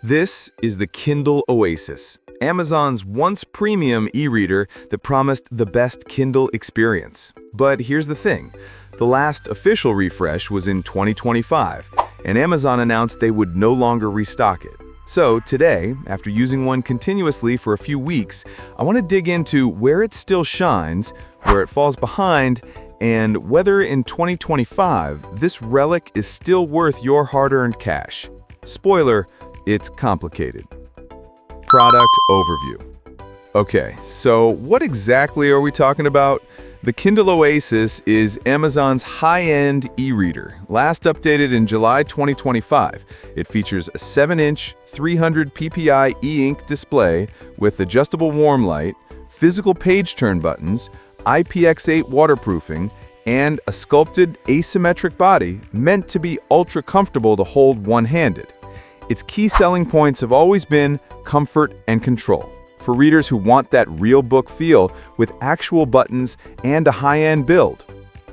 This is the Kindle Oasis, Amazon's once premium e-reader that promised the best Kindle experience. But here's the thing, the last official refresh was in 2025, and Amazon announced they would no longer restock it. So today, after using one continuously for a few weeks, I want to dig into where it still shines, where it falls behind, and whether in 2025 this relic is still worth your hard-earned cash. Spoiler, it's complicated. Product overview. Okay, so what exactly are we talking about? The Kindle Oasis is Amazon's high-end e-reader, last updated in July 2025. It features a 7-inch, 300 ppi e-ink display with adjustable warm light, physical page turn buttons, IPX8 waterproofing, and a sculpted asymmetric body meant to be ultra comfortable to hold one-handed. Its key selling points have always been comfort and control. For readers who want that real book feel with actual buttons and a high-end build.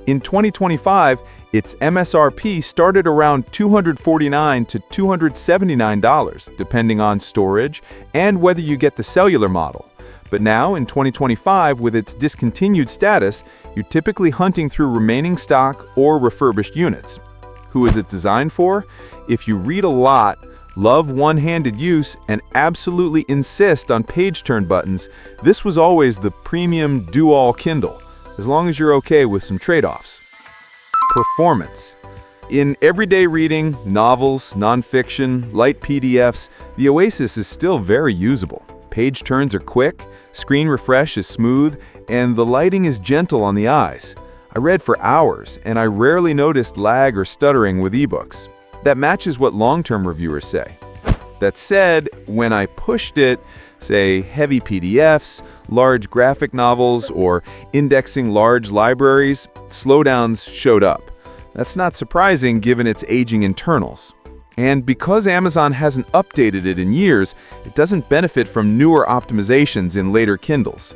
In 2025, its MSRP started around $249 to $279, depending on storage and whether you get the cellular model. But now, in 2025, with its discontinued status, you're typically hunting through remaining stock or refurbished units. Who is it designed for? If you read a lot, love one-handed use, and absolutely insist on page turn buttons, this was always the premium do-all Kindle, as long as you're okay with some trade-offs. Performance. In everyday reading, novels, nonfiction, light PDFs, the Oasis is still very usable. Page turns are quick, screen refresh is smooth, and the lighting is gentle on the eyes. I read for hours, and I rarely noticed lag or stuttering with ebooks. That matches what long-term reviewers say. That said, when I pushed it, say heavy PDFs, large graphic novels, or indexing large libraries, slowdowns showed up. That's not surprising given its aging internals. And because Amazon hasn't updated it in years, it doesn't benefit from newer optimizations in later Kindles.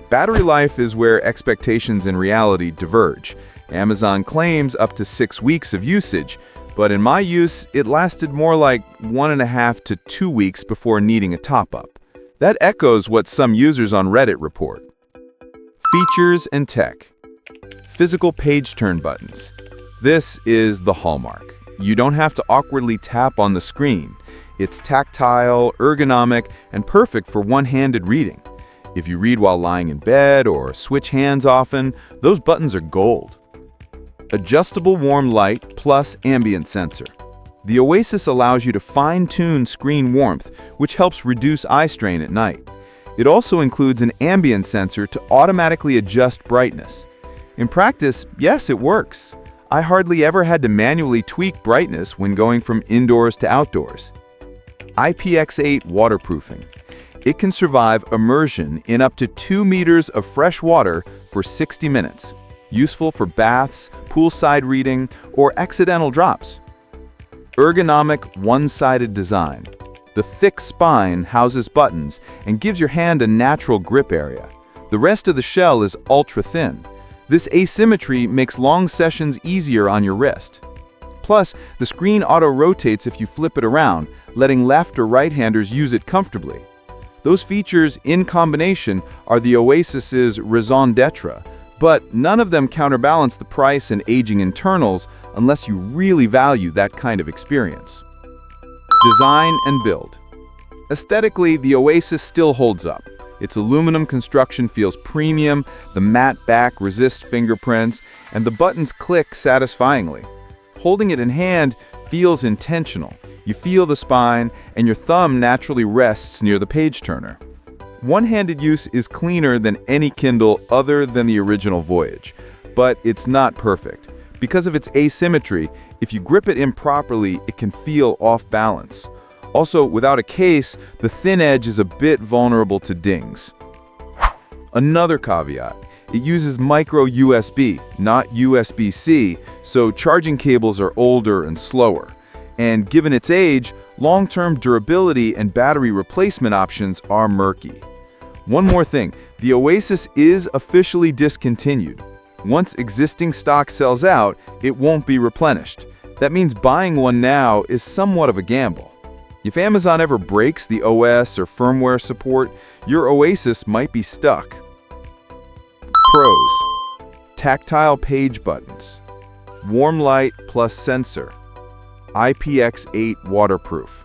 Battery life is where expectations and reality diverge. Amazon claims up to 6 weeks of usage, but in my use, it lasted more like 1.5 to 2 weeks before needing a top-up. That echoes what some users on Reddit report. Features and tech. Physical page turn buttons. This is the hallmark. You don't have to awkwardly tap on the screen. It's tactile, ergonomic, and perfect for one-handed reading. If you read while lying in bed or switch hands often, those buttons are gold. Adjustable warm light plus ambient sensor. The Oasis allows you to fine-tune screen warmth, which helps reduce eye strain at night. It also includes an ambient sensor to automatically adjust brightness. In practice, yes, it works. I hardly ever had to manually tweak brightness when going from indoors to outdoors. IPX8 waterproofing. It can survive immersion in up to 2 meters of fresh water for 60 minutes. Useful for baths, poolside reading, or accidental drops. Ergonomic one-sided design. The thick spine houses buttons and gives your hand a natural grip area. The rest of the shell is ultra-thin. This asymmetry makes long sessions easier on your wrist. Plus, the screen auto-rotates if you flip it around, letting left or right-handers use it comfortably. Those features, in combination, are the Oasis's raison d'etre, but none of them counterbalance the price and aging internals unless you really value that kind of experience. Design and build. Aesthetically, the Oasis still holds up. Its aluminum construction feels premium, the matte back resists fingerprints, and the buttons click satisfyingly. Holding it in hand feels intentional. You feel the spine, and your thumb naturally rests near the page turner. One-handed use is cleaner than any Kindle other than the original Voyage, but it's not perfect. Because of its asymmetry, if you grip it improperly, it can feel off balance. Also, without a case, the thin edge is a bit vulnerable to dings. Another caveat, it uses micro USB, not USB-C, so charging cables are older and slower. And given its age, long-term durability and battery replacement options are murky. One more thing, the Oasis is officially discontinued. Once existing stock sells out, it won't be replenished. That means buying one now is somewhat of a gamble. If Amazon ever breaks the OS or firmware support, your Oasis might be stuck. Pros: tactile page buttons, warm light plus sensor, IPX8 waterproof.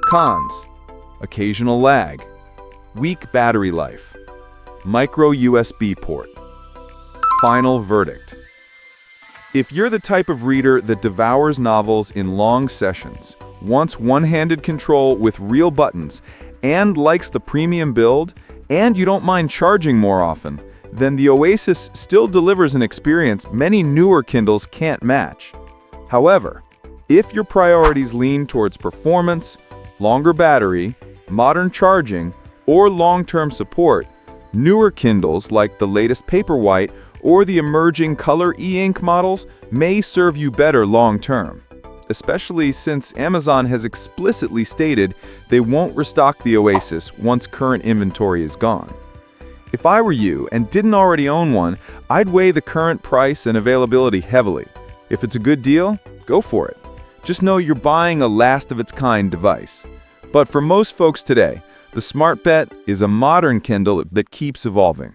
Cons: occasional lag, weak battery life, micro USB port. Final verdict: if you're the type of reader that devours novels in long sessions, wants one-handed control with real buttons, and likes the premium build, and you don't mind charging more often, then the Oasis still delivers an experience many newer Kindles can't match. However, if your priorities lean towards performance, longer battery, modern charging, or long-term support, newer Kindles like the latest Paperwhite or the emerging color e-ink models may serve you better long-term, especially since Amazon has explicitly stated they won't restock the Oasis once current inventory is gone. If I were you and didn't already own one, I'd weigh the current price and availability heavily. If it's a good deal, go for it. Just know you're buying a last-of-its-kind device. But for most folks today, the smart bet is a modern Kindle that keeps evolving.